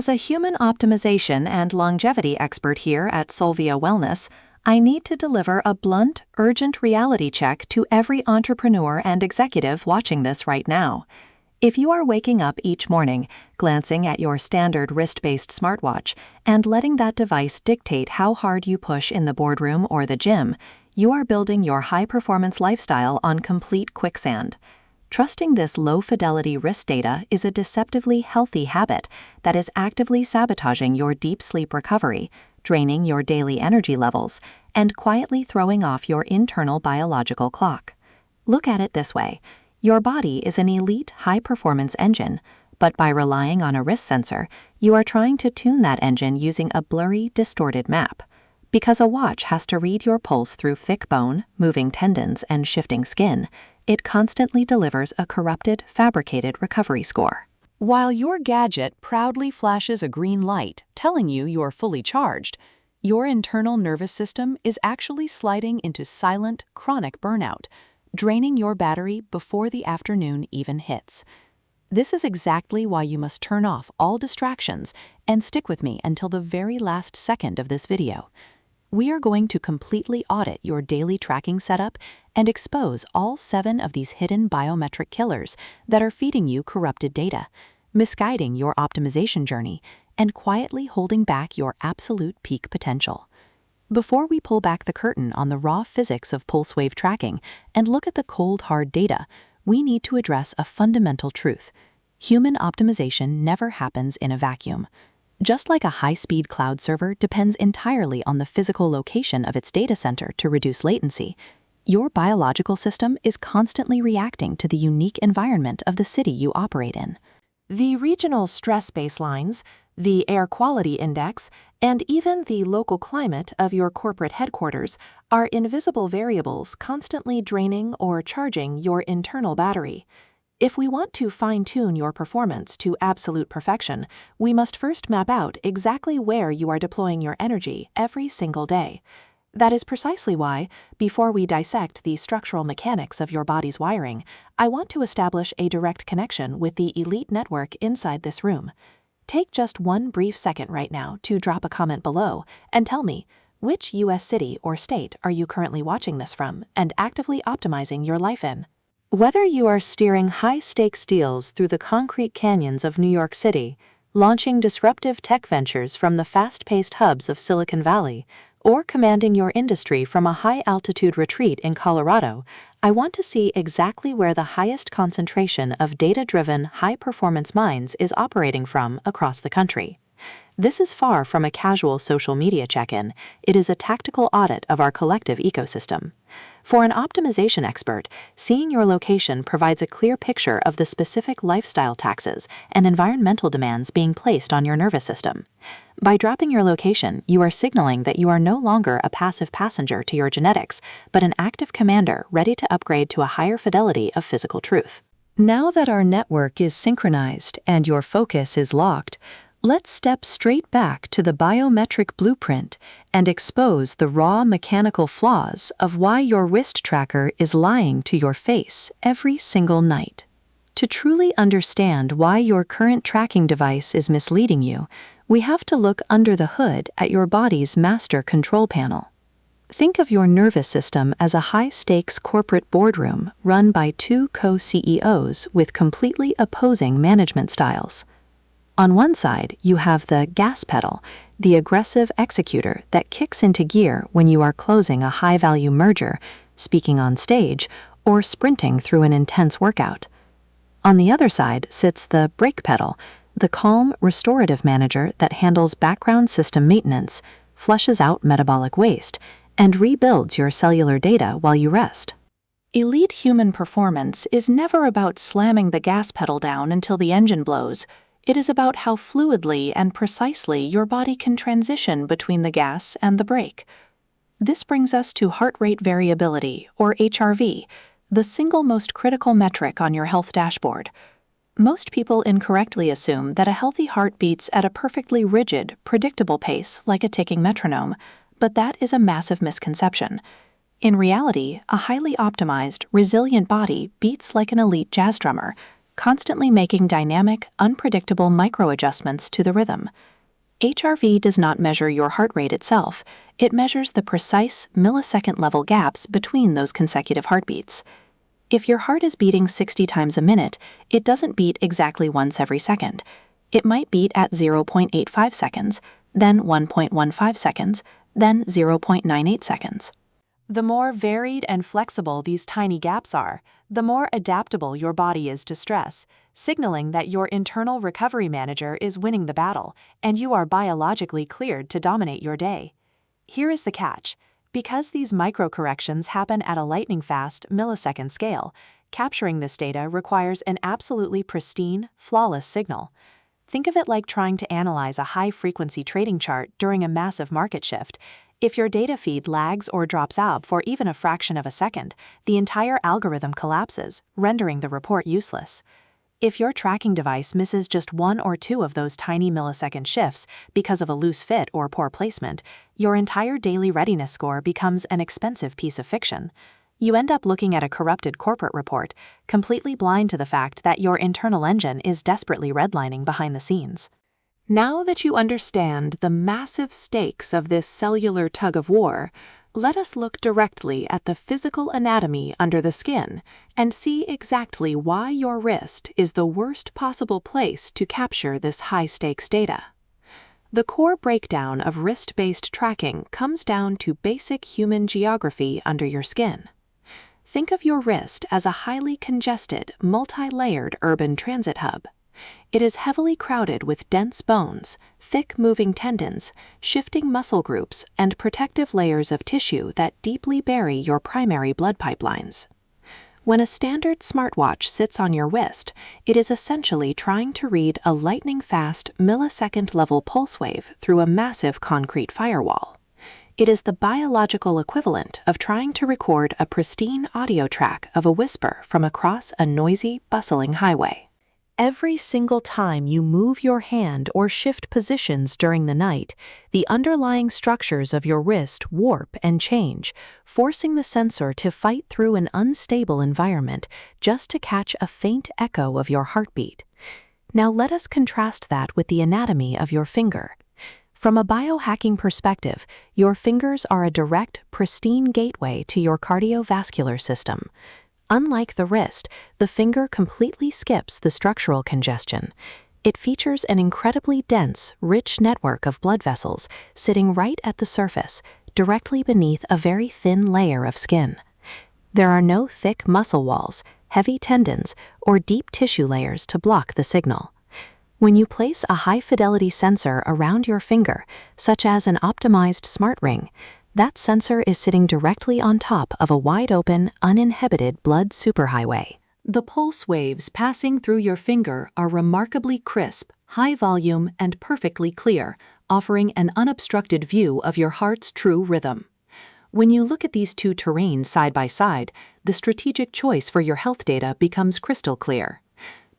As a human optimization and longevity expert here at Solvia Wellness, I need to deliver a blunt, urgent reality check to every entrepreneur and executive watching this right now. If you are waking up each morning, glancing at your standard wrist-based smartwatch, and letting that device dictate how hard you push in the boardroom or the gym, you are building your high-performance lifestyle on complete quicksand. Trusting this low-fidelity wrist data is a deceptively healthy habit that is actively sabotaging your deep sleep recovery, draining your daily energy levels, and quietly throwing off your internal biological clock. Look at it this way. Your body is an elite high-performance engine, but by relying on a wrist sensor, you are trying to tune that engine using a blurry, distorted map. Because a watch has to read your pulse through thick bone, moving tendons, and shifting skin, it constantly delivers a corrupted, fabricated recovery score. While your gadget proudly flashes a green light telling you you're fully charged, your internal nervous system is actually sliding into silent, chronic burnout, draining your battery before the afternoon even hits. This is exactly why you must turn off all distractions and stick with me until the very last second of this video. We are going to completely audit your daily tracking setup and expose all 7 of these hidden biometric killers that are feeding you corrupted data, misguiding your optimization journey, and quietly holding back your absolute peak potential. Before we pull back the curtain on the raw physics of pulse wave tracking and look at the cold, hard data, we need to address a fundamental truth. Human optimization never happens in a vacuum. Just like a high-speed cloud server depends entirely on the physical location of its data center to reduce latency, your biological system is constantly reacting to the unique environment of the city you operate in. The regional stress baselines, the air quality index, and even the local climate of your corporate headquarters are invisible variables constantly draining or charging your internal battery. If we want to fine-tune your performance to absolute perfection, we must first map out exactly where you are deploying your energy every single day. That is precisely why, before we dissect the structural mechanics of your body's wiring, I want to establish a direct connection with the elite network inside this room. Take just one brief second right now to drop a comment below and tell me, which U.S. city or state are you currently watching this from and actively optimizing your life in? Whether you are steering high-stakes deals through the concrete canyons of New York City, launching disruptive tech ventures from the fast-paced hubs of Silicon Valley, or commanding your industry from a high-altitude retreat in Colorado, I want to see exactly where the highest concentration of data-driven, high-performance minds is operating from across the country. This is far from a casual social media check-in. It is a tactical audit of our collective ecosystem. For an optimization expert, seeing your location provides a clear picture of the specific lifestyle taxes and environmental demands being placed on your nervous system. By dropping your location, you are signaling that you are no longer a passive passenger to your genetics, but an active commander ready to upgrade to a higher fidelity of physical truth. Now that our network is synchronized and your focus is locked, let's step straight back to the biometric blueprint and expose the raw mechanical flaws of why your wrist tracker is lying to your face every single night. To truly understand why your current tracking device is misleading you, we have to look under the hood at your body's master control panel. Think of your nervous system as a high-stakes corporate boardroom run by 2 co-CEOs with completely opposing management styles. On one side, you have the gas pedal, the aggressive executor that kicks into gear when you are closing a high-value merger, speaking on stage, or sprinting through an intense workout. On the other side sits the brake pedal, the calm, restorative manager that handles background system maintenance, flushes out metabolic waste, and rebuilds your cellular data while you rest. Elite human performance is never about slamming the gas pedal down until the engine blows. It is about how fluidly and precisely your body can transition between the gas and the brake. This brings us to heart rate variability, or HRV, the single most critical metric on your health dashboard. Most people incorrectly assume that a healthy heart beats at a perfectly rigid, predictable pace like a ticking metronome, but that is a massive misconception. In reality, a highly optimized, resilient body beats like an elite jazz drummer, constantly making dynamic, unpredictable micro-adjustments to the rhythm. HRV does not measure your heart rate itself, it measures the precise millisecond-level gaps between those consecutive heartbeats. If your heart is beating 60 times a minute, it doesn't beat exactly once every second. It might beat at 0.85 seconds, then 1.15 seconds, then 0.98 seconds. The more varied and flexible these tiny gaps are, the more adaptable your body is to stress, signaling that your internal recovery manager is winning the battle and you are biologically cleared to dominate your day. Here is the catch. Because these micro-corrections happen at a lightning-fast millisecond scale, capturing this data requires an absolutely pristine, flawless signal. Think of it like trying to analyze a high-frequency trading chart during a massive market shift. If your data feed lags or drops out for even a fraction of a second, the entire algorithm collapses, rendering the report useless. If your tracking device misses just one or two of those tiny millisecond shifts because of a loose fit or poor placement, your entire daily readiness score becomes an expensive piece of fiction. You end up looking at a corrupted corporate report, completely blind to the fact that your internal engine is desperately redlining behind the scenes. Now that you understand the massive stakes of this cellular tug-of-war, let us look directly at the physical anatomy under the skin and see exactly why your wrist is the worst possible place to capture this high-stakes data. The core breakdown of wrist-based tracking comes down to basic human geography under your skin. Think of your wrist as a highly congested, multi-layered urban transit hub. It is heavily crowded with dense bones, thick moving tendons, shifting muscle groups, and protective layers of tissue that deeply bury your primary blood pipelines. When a standard smartwatch sits on your wrist, it is essentially trying to read a lightning-fast, millisecond-level pulse wave through a massive concrete firewall. It is the biological equivalent of trying to record a pristine audio track of a whisper from across a noisy, bustling highway. Every single time you move your hand or shift positions during the night, the underlying structures of your wrist warp and change, forcing the sensor to fight through an unstable environment just to catch a faint echo of your heartbeat. Now let us contrast that with the anatomy of your finger. From a biohacking perspective, your fingers are a direct, pristine gateway to your cardiovascular system. Unlike the wrist, the finger completely skips the structural congestion. It features an incredibly dense, rich network of blood vessels sitting right at the surface, directly beneath a very thin layer of skin. There are no thick muscle walls, heavy tendons, or deep tissue layers to block the signal. When you place a high-fidelity sensor around your finger, such as an optimized smart ring, that sensor is sitting directly on top of a wide-open, uninhibited blood superhighway. The pulse waves passing through your finger are remarkably crisp, high volume, and perfectly clear, offering an unobstructed view of your heart's true rhythm. When you look at these two terrains side by side, the strategic choice for your health data becomes crystal clear.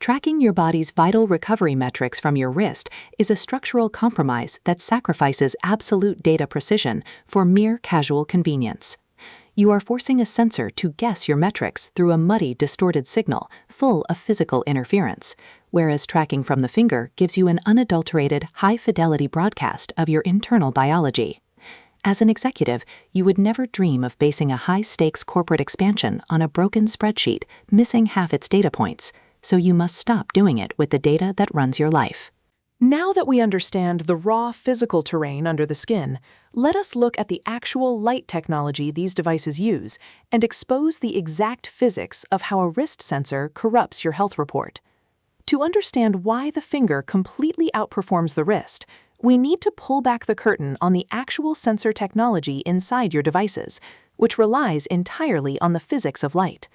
Tracking your body's vital recovery metrics from your wrist is a structural compromise that sacrifices absolute data precision for mere casual convenience. You are forcing a sensor to guess your metrics through a muddy, distorted signal full of physical interference, whereas tracking from the finger gives you an unadulterated, high-fidelity broadcast of your internal biology. As an executive, you would never dream of basing a high-stakes corporate expansion on a broken spreadsheet, missing half its data points, so you must stop doing it with the data that runs your life. Now that we understand the raw physical terrain under the skin, let us look at the actual light technology these devices use and expose the exact physics of how a wrist sensor corrupts your health report. To understand why the finger completely outperforms the wrist, we need to pull back the curtain on the actual sensor technology inside your devices, which relies entirely on the physics of light.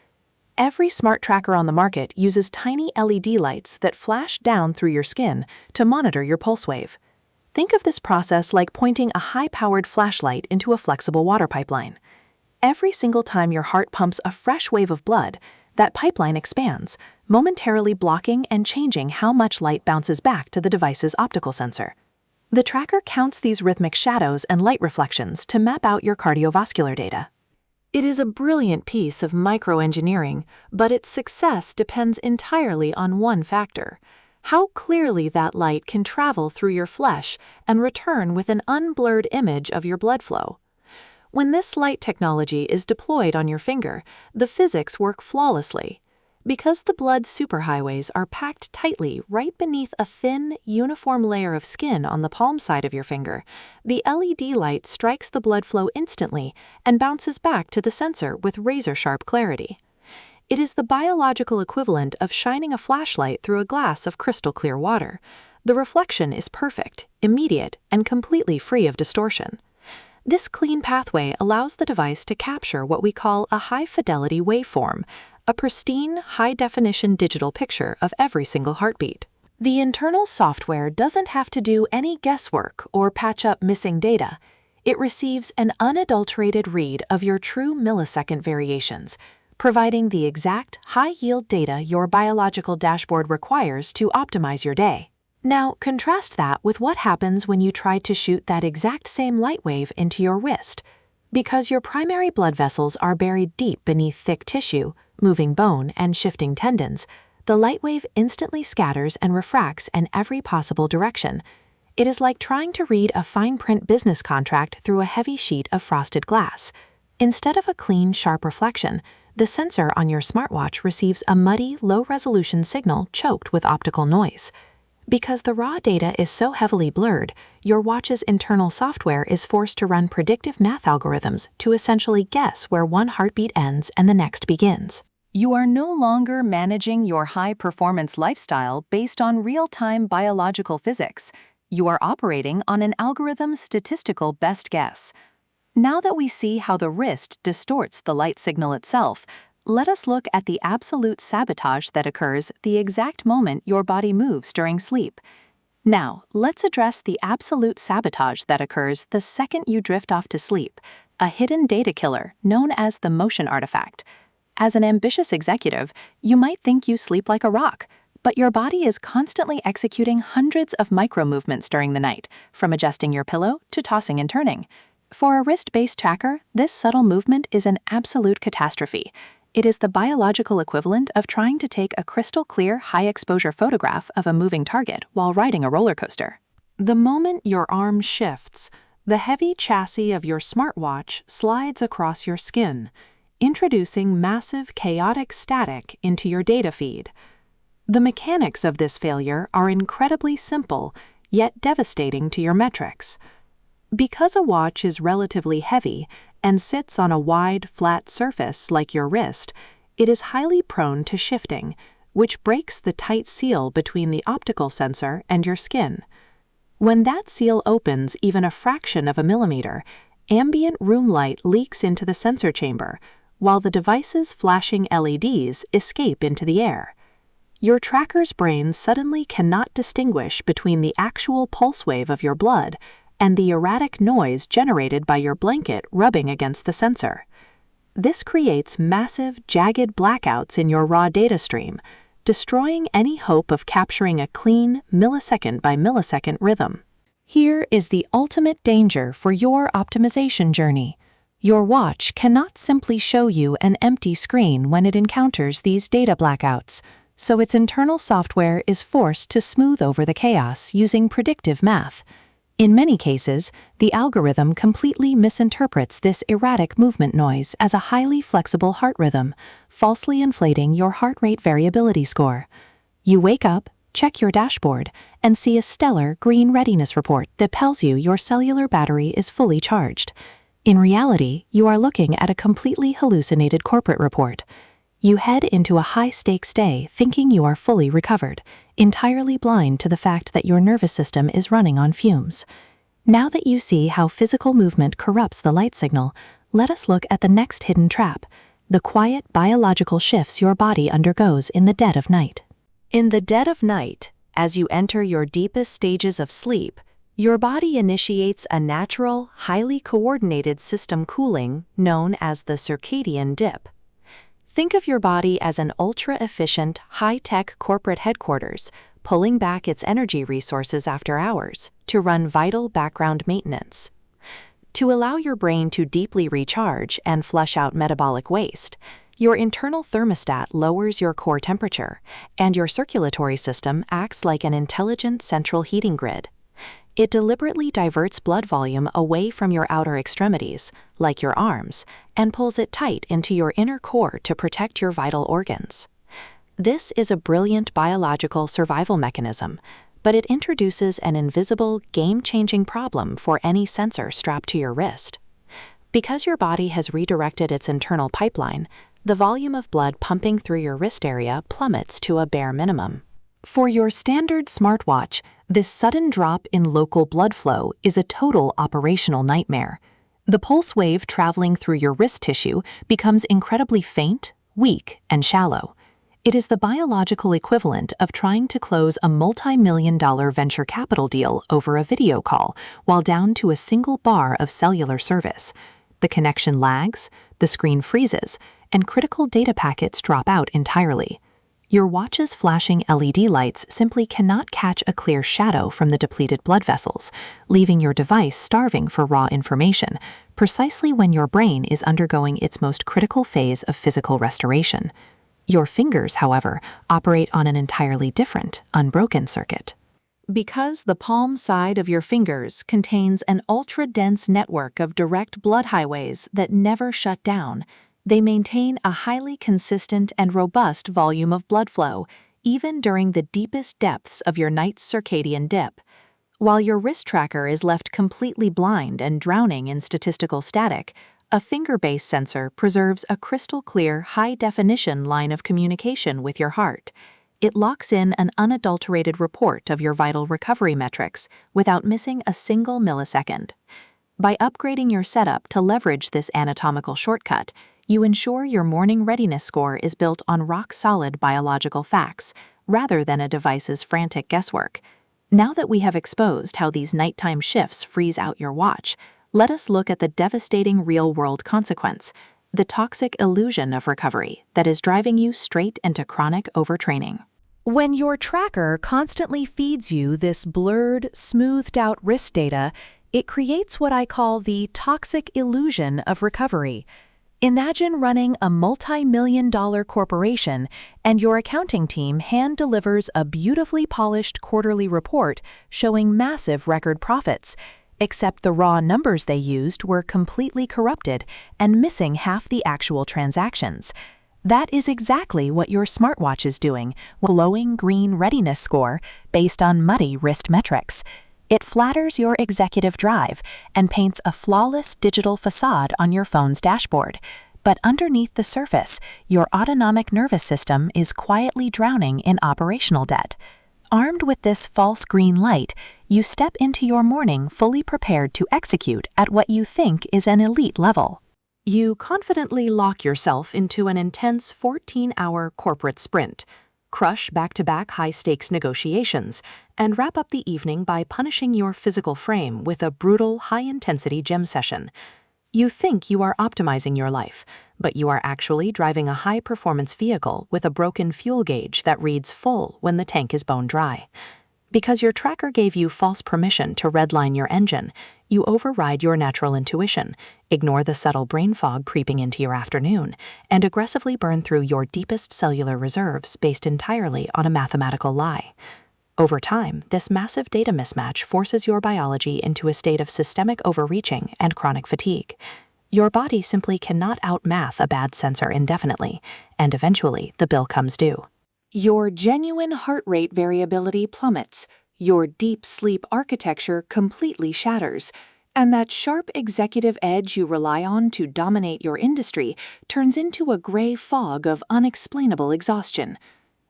Every smart tracker on the market uses tiny LED lights that flash down through your skin to monitor your pulse wave. Think of this process like pointing a high-powered flashlight into a flexible water pipeline. Every single time your heart pumps a fresh wave of blood, that pipeline expands, momentarily blocking and changing how much light bounces back to the device's optical sensor. The tracker counts these rhythmic shadows and light reflections to map out your cardiovascular data. It is a brilliant piece of microengineering, but its success depends entirely on one factor: how clearly that light can travel through your flesh and return with an unblurred image of your blood flow. When this light technology is deployed on your finger, the physics work flawlessly. Because the blood superhighways are packed tightly right beneath a thin, uniform layer of skin on the palm side of your finger, the LED light strikes the blood flow instantly and bounces back to the sensor with razor-sharp clarity. It is the biological equivalent of shining a flashlight through a glass of crystal-clear water. The reflection is perfect, immediate, and completely free of distortion. This clean pathway allows the device to capture what we call a high-fidelity waveform, a pristine, high-definition digital picture of every single heartbeat. The internal software doesn't have to do any guesswork or patch up missing data. It receives an unadulterated read of your true millisecond variations, providing the exact high-yield data your biological dashboard requires to optimize your day. Now, contrast that with what happens when you try to shoot that exact same light wave into your wrist. Because your primary blood vessels are buried deep beneath thick tissue, moving bone, and shifting tendons, the light wave instantly scatters and refracts in every possible direction. It is like trying to read a fine-print business contract through a heavy sheet of frosted glass. Instead of a clean, sharp reflection, the sensor on your smartwatch receives a muddy, low-resolution signal choked with optical noise. Because the raw data is so heavily blurred, your watch's internal software is forced to run predictive math algorithms to essentially guess where one heartbeat ends and the next begins. You are no longer managing your high-performance lifestyle based on real-time biological physics. You are operating on an algorithm's statistical best guess. Now that we see how the wrist distorts the light signal itself, let us look at the absolute sabotage that occurs the exact moment your body moves during sleep. Now, let's address the absolute sabotage that occurs the second you drift off to sleep, a hidden data killer known as the motion artifact. As an ambitious executive, you might think you sleep like a rock, but your body is constantly executing hundreds of micro-movements during the night, from adjusting your pillow to tossing and turning. For a wrist-based tracker, this subtle movement is an absolute catastrophe. It is the biological equivalent of trying to take a crystal-clear, high-exposure photograph of a moving target while riding a roller coaster. The moment your arm shifts, the heavy chassis of your smartwatch slides across your skin, introducing massive chaotic static into your data feed. The mechanics of this failure are incredibly simple, yet devastating to your metrics. Because a watch is relatively heavy and sits on a wide, flat surface like your wrist, it is highly prone to shifting, which breaks the tight seal between the optical sensor and your skin. When that seal opens even a fraction of a millimeter, ambient room light leaks into the sensor chamber, while the device's flashing LEDs escape into the air. Your tracker's brain suddenly cannot distinguish between the actual pulse wave of your blood and the erratic noise generated by your blanket rubbing against the sensor. This creates massive, jagged blackouts in your raw data stream, destroying any hope of capturing a clean, millisecond by millisecond rhythm. Here is the ultimate danger for your optimization journey. Your watch cannot simply show you an empty screen when it encounters these data blackouts, so its internal software is forced to smooth over the chaos using predictive math. In many cases, the algorithm completely misinterprets this erratic movement noise as a highly flexible heart rhythm, falsely inflating your heart rate variability score. You wake up, check your dashboard, and see a stellar green readiness report that tells you your cellular battery is fully charged. In reality, you are looking at a completely hallucinated corporate report. You head into a high-stakes day thinking you are fully recovered, entirely blind to the fact that your nervous system is running on fumes. Now that you see how physical movement corrupts the light signal, let us look at the next hidden trap, the quiet biological shifts your body undergoes in the dead of night. In the dead of night, as you enter your deepest stages of sleep, your body initiates a natural, highly coordinated system cooling known as the circadian dip. Think of your body as an ultra-efficient, high-tech corporate headquarters, pulling back its energy resources after hours to run vital background maintenance. to allow your brain to deeply recharge and flush out metabolic waste. Your internal thermostat lowers your core temperature, and your circulatory system acts like an intelligent central heating grid. It deliberately diverts blood volume away from your outer extremities, like your arms, and pulls it tight into your inner core to protect your vital organs. This is a brilliant biological survival mechanism, but it introduces an invisible, game-changing problem for any sensor strapped to your wrist. Because your body has redirected its internal pipeline, the volume of blood pumping through your wrist area plummets to a bare minimum. For your standard smartwatch, this sudden drop in local blood flow is a total operational nightmare. The pulse wave traveling through your wrist tissue becomes incredibly faint, weak, and shallow. It is the biological equivalent of trying to close a multi-million-dollar venture capital deal over a video call while down to a single bar of cellular service. The connection lags, the screen freezes, and critical data packets drop out entirely. Your watch's flashing LED lights simply cannot catch a clear shadow from the depleted blood vessels, leaving your device starving for raw information, precisely when your brain is undergoing its most critical phase of physical restoration. Your fingers, however, operate on an entirely different, unbroken circuit. Because the palm side of your fingers contains an ultra-dense network of direct blood highways that never shut down, they maintain a highly consistent and robust volume of blood flow, even during the deepest depths of your night's circadian dip. While your wrist tracker is left completely blind and drowning in statistical static, a finger-based sensor preserves a crystal-clear, high-definition line of communication with your heart. It locks in an unadulterated report of your vital recovery metrics without missing a single millisecond. By upgrading your setup to leverage this anatomical shortcut, you ensure your morning readiness score is built on rock-solid biological facts, rather than a device's frantic guesswork. Now that we have exposed how these nighttime shifts freeze out your watch, let us look at the devastating real-world consequence, the toxic illusion of recovery that is driving you straight into chronic overtraining. When your tracker constantly feeds you this blurred, smoothed-out wrist data, it creates what I call the toxic illusion of recovery. Imagine running a multi-million-dollar corporation and your accounting team hand delivers a beautifully polished quarterly report showing massive record profits, except the raw numbers they used were completely corrupted and missing half the actual transactions. That is exactly what your smartwatch is doing, with a glowing green readiness score based on muddy wrist metrics. It flatters your executive drive and paints a flawless digital facade on your phone's dashboard. But underneath the surface, your autonomic nervous system is quietly drowning in operational debt. Armed with this false green light, you step into your morning fully prepared to execute at what you think is an elite level. You confidently lock yourself into an intense 14-hour corporate sprint, crush back-to-back high-stakes negotiations, and wrap up the evening by punishing your physical frame with a brutal, high-intensity gym session. You think you are optimizing your life, but you are actually driving a high-performance vehicle with a broken fuel gauge that reads full when the tank is bone dry. Because your tracker gave you false permission to redline your engine, you override your natural intuition, ignore the subtle brain fog creeping into your afternoon, and aggressively burn through your deepest cellular reserves based entirely on a mathematical lie. Over time, this massive data mismatch forces your biology into a state of systemic overreaching and chronic fatigue. Your body simply cannot outmath a bad sensor indefinitely, and eventually the bill comes due. Your genuine heart rate variability plummets, your deep sleep architecture completely shatters, and that sharp executive edge you rely on to dominate your industry turns into a gray fog of unexplainable exhaustion.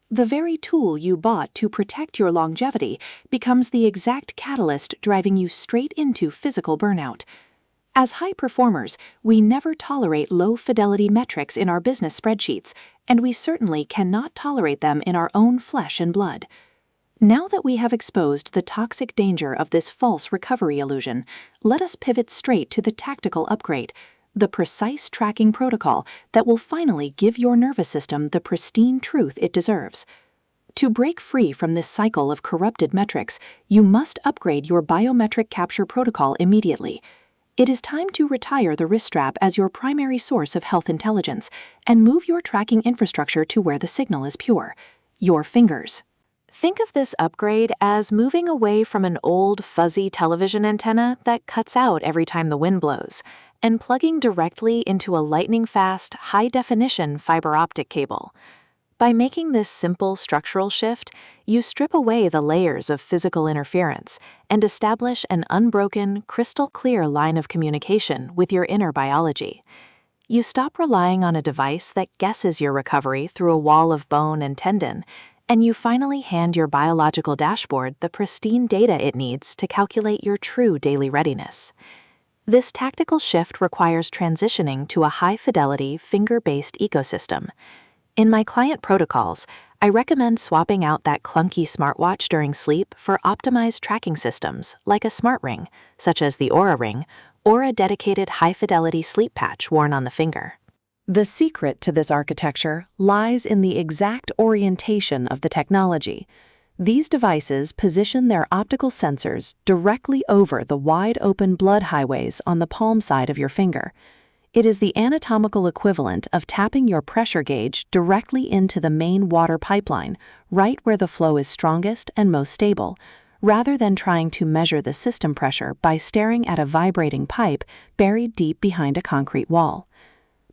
The very tool you bought to protect your longevity becomes the exact catalyst driving you straight into physical burnout. As high performers, we never tolerate low-fidelity metrics in our business spreadsheets, and we certainly cannot tolerate them in our own flesh and blood. Now that we have exposed the toxic danger of this false recovery illusion, let us pivot straight to the tactical upgrade, the precise tracking protocol that will finally give your nervous system the pristine truth it deserves. To break free from this cycle of corrupted metrics, you must upgrade your biometric capture protocol immediately. It is time to retire the wrist strap as your primary source of health intelligence and move your tracking infrastructure to where the signal is pure: your fingers. Think of this upgrade as moving away from an old, fuzzy television antenna that cuts out every time the wind blows, and plugging directly into a lightning-fast, high-definition fiber optic cable. By making this simple structural shift, you strip away the layers of physical interference and establish an unbroken, crystal-clear line of communication with your inner biology. You stop relying on a device that guesses your recovery through a wall of bone and tendon, and you finally hand your biological dashboard the pristine data it needs to calculate your true daily readiness. This tactical shift requires transitioning to a high-fidelity, finger-based ecosystem. In my client protocols, I recommend swapping out that clunky smartwatch during sleep for optimized tracking systems like a smart ring, such as the Oura ring, or a dedicated high-fidelity sleep patch worn on the finger. The secret to this architecture lies in the exact orientation of the technology. These devices position their optical sensors directly over the wide-open blood highways on the palm side of your finger. It is the anatomical equivalent of tapping your pressure gauge directly into the main water pipeline, right where the flow is strongest and most stable, rather than trying to measure the system pressure by staring at a vibrating pipe buried deep behind a concrete wall.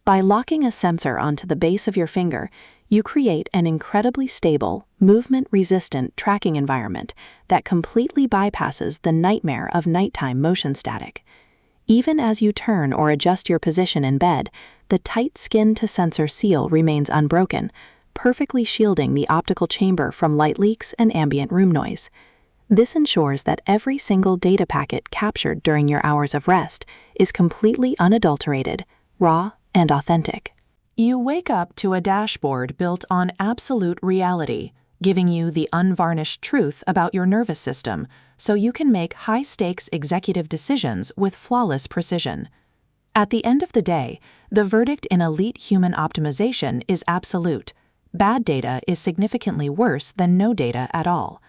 By locking a sensor onto the base of your finger, you create an incredibly stable, movement-resistant tracking environment that completely bypasses the nightmare of nighttime motion static. Even as you turn or adjust your position in bed, the tight skin-to-sensor seal remains unbroken, perfectly shielding the optical chamber from light leaks and ambient room noise. This ensures that every single data packet captured during your hours of rest is completely unadulterated, raw, and authentic. You wake up to a dashboard built on absolute reality, giving you the unvarnished truth about your nervous system, so you can make high-stakes executive decisions with flawless precision. At the end of the day, the verdict in elite human optimization is absolute. Bad data is significantly worse than no data at all.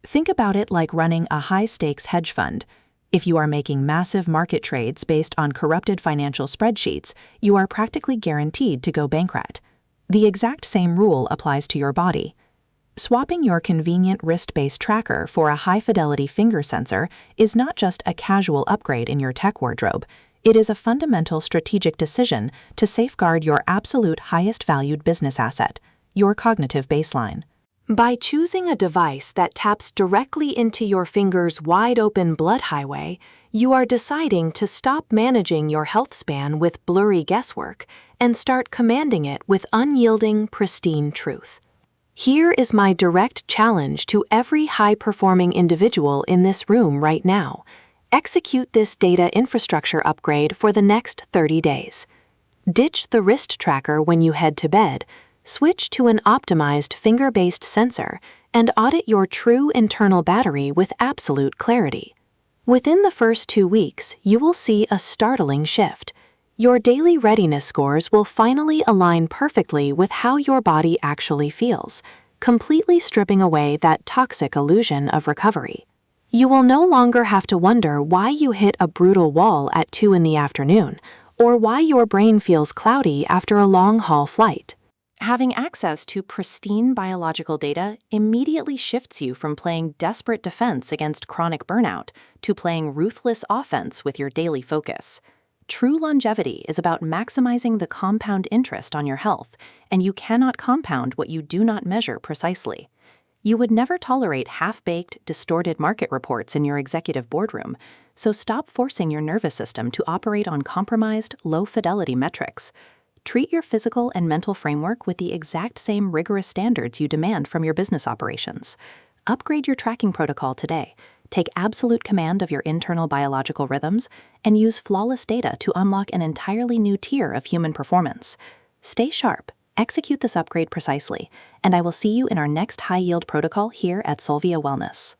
Think about it like running a high-stakes hedge fund. If you are making massive market trades based on corrupted financial spreadsheets, you are practically guaranteed to go bankrupt. The exact same rule applies to your body. Swapping your convenient wrist-based tracker for a high-fidelity finger sensor is not just a casual upgrade in your tech wardrobe. It is a fundamental strategic decision to safeguard your absolute highest-valued business asset, your cognitive baseline. By choosing a device that taps directly into your finger's wide-open blood highway, you are deciding to stop managing your health span with blurry guesswork and start commanding it with unyielding, pristine truth. Here is my direct challenge to every high-performing individual in this room right now. Execute this data infrastructure upgrade for the next 30 days. Ditch the wrist tracker when you head to bed, switch to an optimized finger-based sensor, and audit your true internal battery with absolute clarity. Within the first 2 weeks, you will see a startling shift. Your daily readiness scores will finally align perfectly with how your body actually feels, completely stripping away that toxic illusion of recovery. You will no longer have to wonder why you hit a brutal wall at 2 in the afternoon, or why your brain feels cloudy after a long-haul flight. Having access to pristine biological data immediately shifts you from playing desperate defense against chronic burnout to playing ruthless offense with your daily focus. True longevity is about maximizing the compound interest on your health, and you cannot compound what you do not measure precisely. You would never tolerate half-baked, distorted market reports in your executive boardroom, so stop forcing your nervous system to operate on compromised, low-fidelity metrics. Treat your physical and mental framework with the exact same rigorous standards you demand from your business operations. Upgrade your tracking protocol today. Take absolute command of your internal biological rhythms, and use flawless data to unlock an entirely new tier of human performance. Stay sharp, execute this upgrade precisely, and I will see you in our next high-yield protocol here at Solvia Wellness.